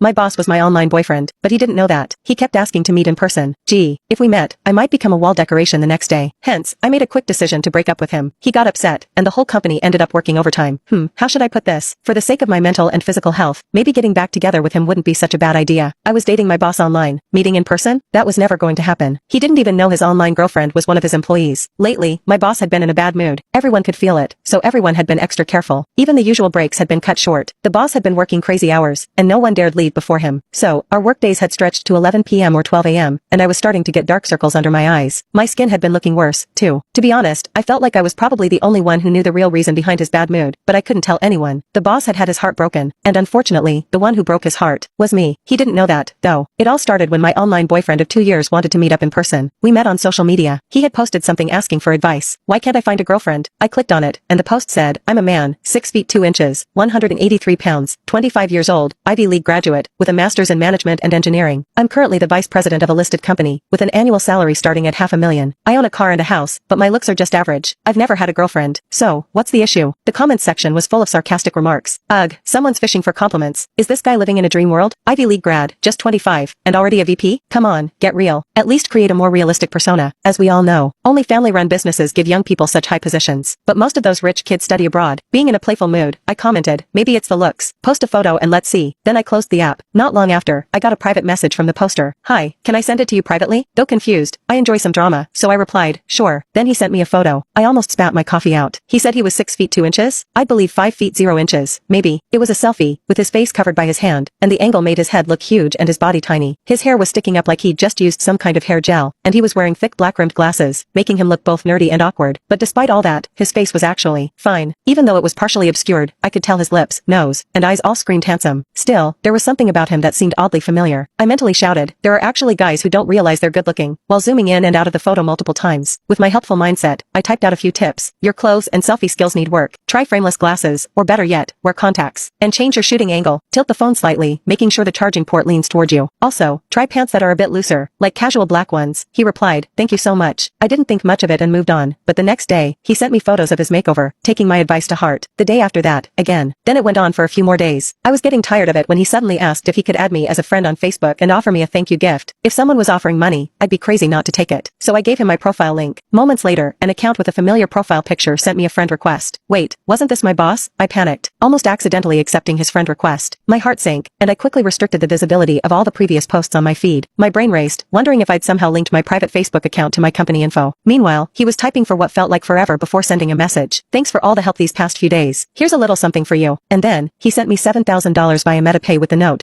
My boss was my online boyfriend, but he didn't know that. He kept asking to meet in person. Gee, if we met, I might become a wall decoration the next day. Hence, I made a quick decision to break up with him. He got upset, and the whole company ended up working overtime. How should I put this? For the sake of my mental and physical health, maybe getting back together with him wouldn't be such a bad idea. I was dating my boss online. Meeting in person? That was never going to happen. He didn't even know his online girlfriend was one of his employees. Lately, my boss had been in a bad mood. Everyone could feel it, so everyone had been extra careful. Even the usual breaks had been cut short. The boss had been working crazy hours, and no one dared leave before him. So, our workdays had stretched to 11 p.m. or 12 a.m., and I was starting to get dark circles under my eyes. My skin had been looking worse, too. To be honest, I felt like I was probably the only one who knew the real reason behind his bad mood, but I couldn't tell anyone. The boss had had his heart broken, and unfortunately, the one who broke his heart was me. He didn't know that, though. It all started when my online boyfriend of 2 years wanted to meet up in person. We met on social media. He had posted something asking for advice. Why can't I find a girlfriend? I clicked on it, and the post said, I'm a man, 6 feet 2 inches, 183 pounds, 25 years old, Ivy League graduate, with a master's in management and engineering. I'm currently the vice president of a listed company, with an annual salary starting at $500,000. I own a car and a house, but my looks are just average. I've never had a girlfriend. So, what's the issue? The comments section was full of sarcastic remarks. Ugh, someone's fishing for compliments. Is this guy living in a dream world? Ivy League grad, just 25, and already a VP? Come on, get real. At least create a more realistic persona. As we all know, only family-run businesses give young people such high positions. But most of those rich kids study abroad. Being in a playful mood, I commented, maybe it's the looks. Post a photo and let's see. Then I closed the app. Not long after, I got a private message from the poster. Hi, can I send it to you privately? Though confused, I enjoy some drama, so I replied, sure. Then he sent me a photo. I almost spat my coffee out. He said he was 6 feet 2 inches? I believe 5 feet 0 inches. Maybe. It was a selfie, with his face covered by his hand, and the angle made his head look huge and his body tiny. His hair was sticking up like he'd just used some kind of hair gel, and he was wearing thick black-rimmed glasses, making him look both nerdy and awkward. But despite all that, his face was actually fine. Even though it was partially obscured, I could tell his lips, nose, and eyes all screamed handsome. Still, there was something about him that seemed oddly familiar. I mentally shouted, there are actually guys who don't realize they're good-looking, while zooming in and out of the photo multiple times. With my helpful mindset, I typed out a few tips. Your clothes and selfie skills need work. Try frameless glasses, or better yet, wear contacts. And change your shooting angle. Tilt the phone slightly, making sure the charging port leans toward you. Also, try pants that are a bit looser, like casual black ones. He replied, thank you so much. I didn't think much of it and moved on, but the next day, he sent me photos of his makeover, taking my advice to heart. The day after that, again. Then it went on for a few more days. I was getting tired of it when he suddenly asked if he could add me as a friend on Facebook and offer me a thank you gift. If someone was offering money, I'd be crazy not to take it. So I gave him my profile link. Moments later, an account with a familiar profile picture sent me a friend request. Wait, wasn't this my boss? I panicked, almost accidentally accepting his friend request. My heart sank, and I quickly restricted the visibility of all the previous posts on my feed. My brain raced, wondering if I'd somehow linked my private Facebook account to my company info. Meanwhile, he was typing for what felt like forever before sending a message. Thanks for all the help these past few days. Here's a little something for you. And then, he sent me $7,000 via MetaPay with the note,